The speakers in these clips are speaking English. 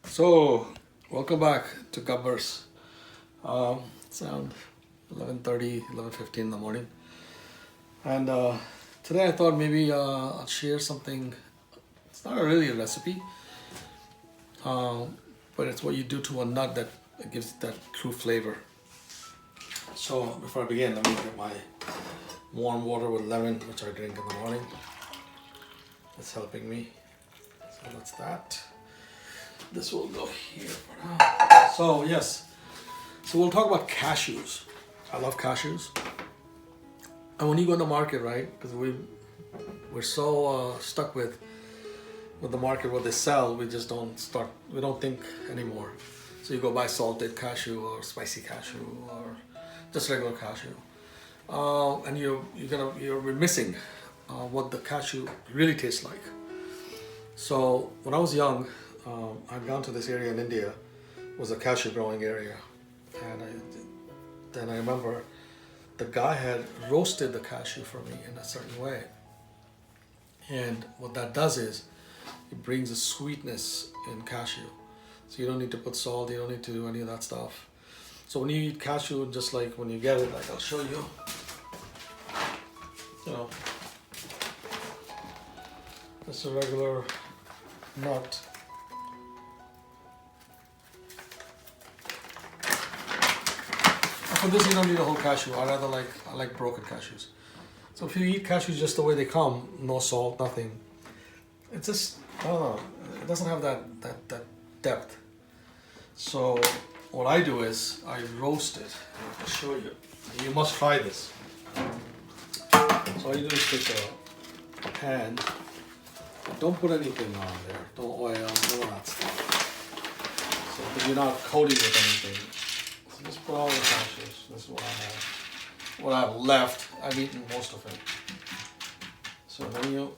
So, welcome back to Covers. It's around 11:30, 11:15 in the morning. And today I thought maybe I'll share something. It's not really a recipe, but it's what you do to a nut that gives it that true flavor. So, before I begin, let me get my warm water with lemon, which I drink in the morning. It's helping me. So, that's that. This will go here for now. So yes, so we'll talk about cashews. I love cashews. And when you go in the market, right? Because we're so stuck with the market, what they sell, we just don't start. We don't think anymore. So you go buy salted cashew or spicy cashew or just regular cashew, and you're missing what the cashew really tastes like. So when I was young, I'd gone to this area in India, was a cashew growing area, and then I remember the guy had roasted the cashew for me in a certain way, and what that does is it brings a sweetness in cashew, so you don't need to put salt, you don't need to do any of that stuff. So when you eat cashew, just like when you get it, like I'll show you, you know, it's a regular nut. For this, you don't need a whole cashew. I like broken cashews. So if you eat cashews just the way they come, no salt, nothing, it's just, I don't know, it doesn't have that depth. So what I do is I roast it. I'll show you. You must try this. So all you do is take a pan. Don't put anything on there. Don't oil, none of that stuff. So because you're not coating with anything. So just put all the cashews. This is what I have. What I have left, I've eaten most of it. So then you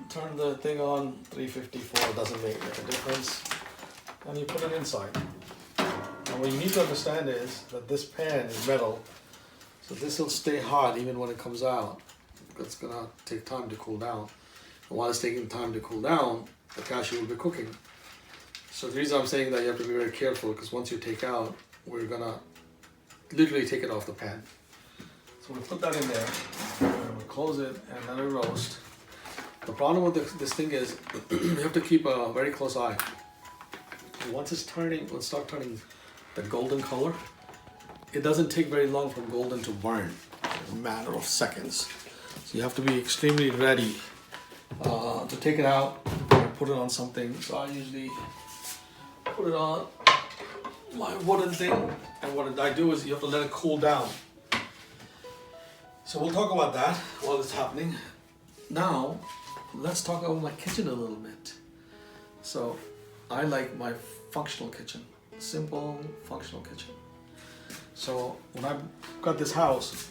turn the thing on 354, it doesn't make a difference. And you put it inside. And what you need to understand is that this pan is metal. So this will stay hot even when it comes out. It's gonna take time to cool down. And while it's taking time to cool down, the cashew will be cooking. So the reason I'm saying that you have to be very careful, because once you take out, we're gonna literally take it off the pan. So we put that in there, and we close it, and let it roast. The problem with this thing is you have to keep a very close eye. Once it's start turning the golden color, it doesn't take very long from golden to burn, a matter of seconds. So you have to be extremely ready to take it out and put it on something. So I usually put it on my wooden thing, and what I do is you have to let it cool down. So we'll talk about that while it's happening. Now, let's talk about my kitchen a little bit. So I like my functional kitchen, simple functional kitchen. So when I got this house,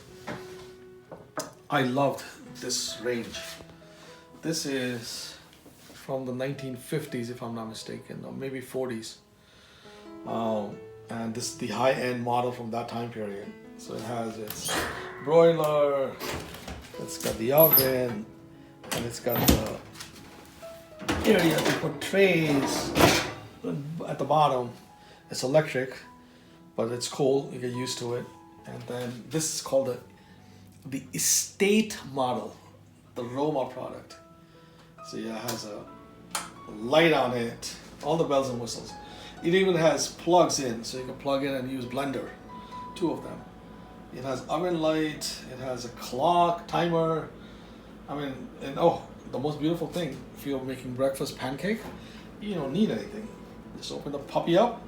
I loved this range. This is from the 1950s, if I'm not mistaken, or maybe 40s. And this is the high-end model from that time period. So it has its broiler, it's got the oven, and it's got the area to put trays at the bottom. It's electric, but it's cool, you get used to it. And then this is called the estate model, the Roma product. So yeah, it has a light on it, all the bells and whistles. It even has plugs in, so you can plug in and use blender, 2 of them. It has oven light, it has a clock, timer. I mean, and the most beautiful thing, if you're making breakfast pancake, you don't need anything. Just open the puppy up,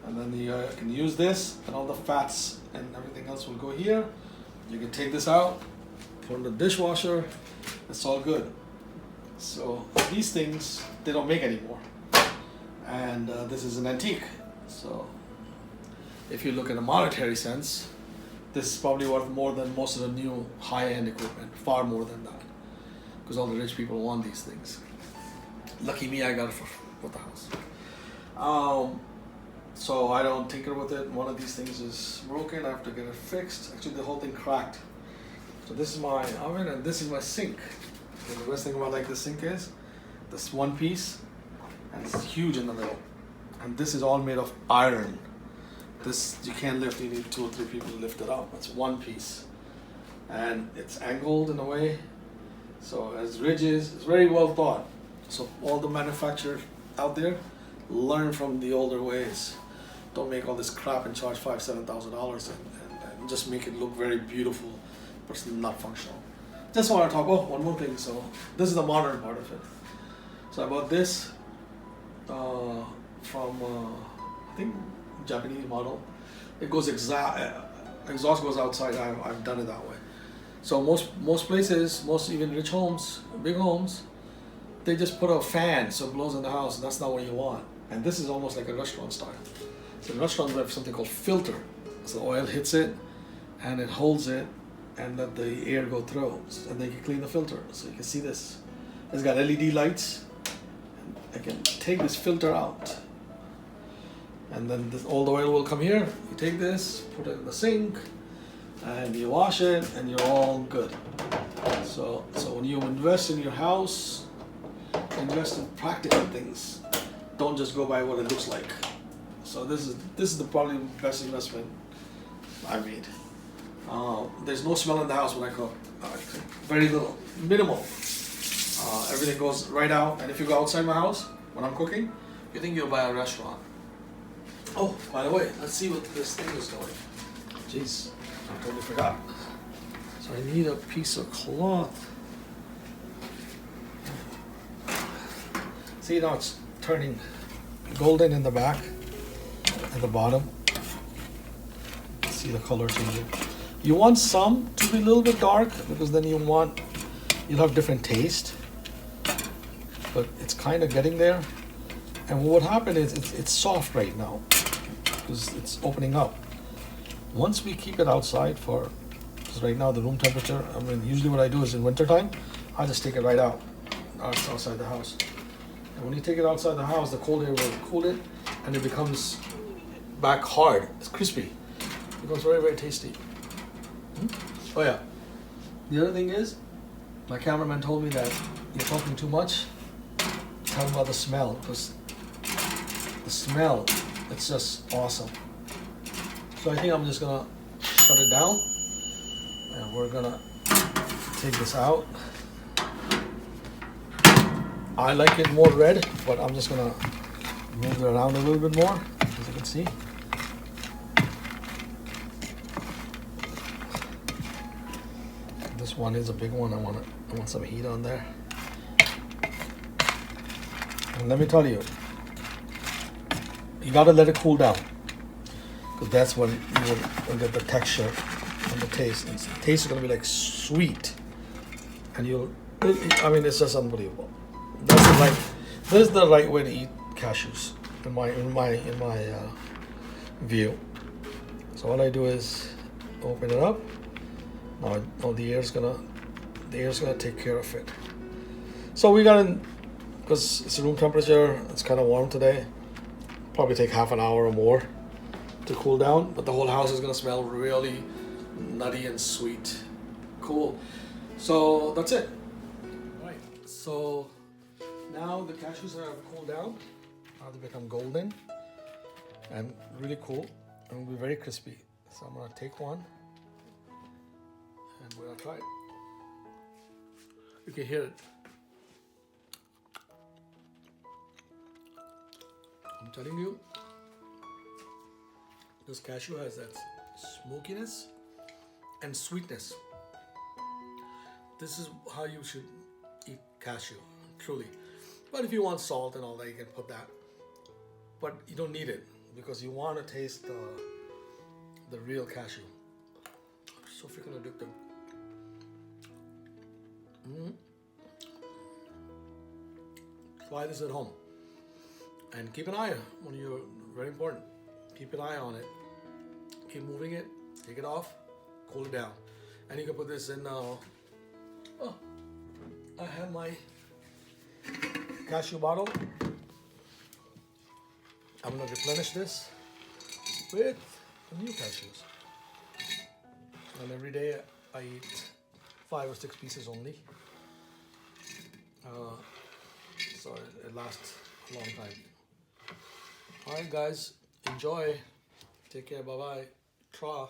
and then you can use this, and all the fats and everything else will go here. You can take this out, put in the dishwasher, it's all good. So these things, they don't make anymore. And this is an antique. So if you look in a monetary sense, this is probably worth more than most of the new high-end equipment, far more than that. Because all the rich people want these things. Lucky me, I got it for the house. So I don't tinker with it. One of these things is broken, I have to get it fixed. Actually, the whole thing cracked. So this is my oven and this is my sink. And the best thing about this sink is this one piece, and it's huge in the middle. And this is all made of iron. This you can't lift, you need 2 or 3 people to lift it up. It's one piece. And it's angled in a way, so it has ridges, it's very well thought. So all the manufacturers out there, learn from the older ways. Don't make all this crap and charge $5,000-$7,000 and just make it look very beautiful, but it's not functional. Just want to talk about one more thing. So this is the modern part of it. So I bought this from I think Japanese model. It goes exhaust goes outside. I've done it that way. So most places, most even rich homes, big homes, they just put a fan so it blows in the house, and that's not what you want. And this is almost like a restaurant style. So in restaurants we have something called filter. So the oil hits it and it holds it and let the air go through, and then you can clean the filter. So you can see this. It's got LED lights. I can take this filter out, and then all the oil will come here. You take this, put it in the sink, and you wash it, and you're all good. So when you invest in your house, invest in practical things. Don't just go by what it looks like. So this is the probably best investment I made. There's no smell in the house when I cook. Very little, minimal. Everything goes right out. And if you go outside my house when I'm cooking, you think you'll buy a restaurant. Oh, by the way, let's see what this thing is doing. Jeez, I totally forgot. So I need a piece of cloth. See, now it's turning golden in the back and the bottom. See the color changing. You want some to be a little bit dark because then you'll have different taste. But it's kind of getting there. And what happened is it's soft right now because it's opening up. Once we keep it outside because right now the room temperature, I mean, usually what I do is in wintertime, I just take it right out outside the house. And when you take it outside the house, the cold air will cool it and it becomes back hard. It's crispy. It becomes very, very tasty. Oh yeah. The other thing is, my cameraman told me that you're talking too much. Tell him about the smell, because the smell, it's just awesome. So I think I'm just gonna shut it down, and we're gonna take this out. I like it more red, but I'm just gonna move it around a little bit more, as you can see. This one is a big one. I want some heat on there. And let me tell you, you gotta let it cool down, because that's when you will get the texture and the taste. And the taste is gonna be like sweet, and it's just unbelievable. This is the right way to eat cashews in my view. So what I do is open it up. Now the air's gonna take care of it. So we got in, because it's room temperature, it's kind of warm today. Probably take half an hour or more to cool down, but the whole house is gonna smell really nutty and sweet. Cool. So that's it. Right. So now the cashews have cooled down. Now they become golden and really cool, and will be very crispy. So I'm gonna take one. And we're gonna try it. You can hear it. I'm telling you, this cashew has that smokiness and sweetness. This is how you should eat cashew, truly. But if you want salt and all that, you can put that. But you don't need it, because you want to taste the real cashew. So freaking addictive. Try this at home, and keep an eye on you. Very important. Keep an eye on it. Keep moving it. Take it off. Cool it down, and you can put this in. I have my cashew bottle. I'm gonna replenish this with new cashews, and every day I eat 5 or 6 pieces only. So it lasts a long time. All right, guys, enjoy. Take care. Bye bye. Tra.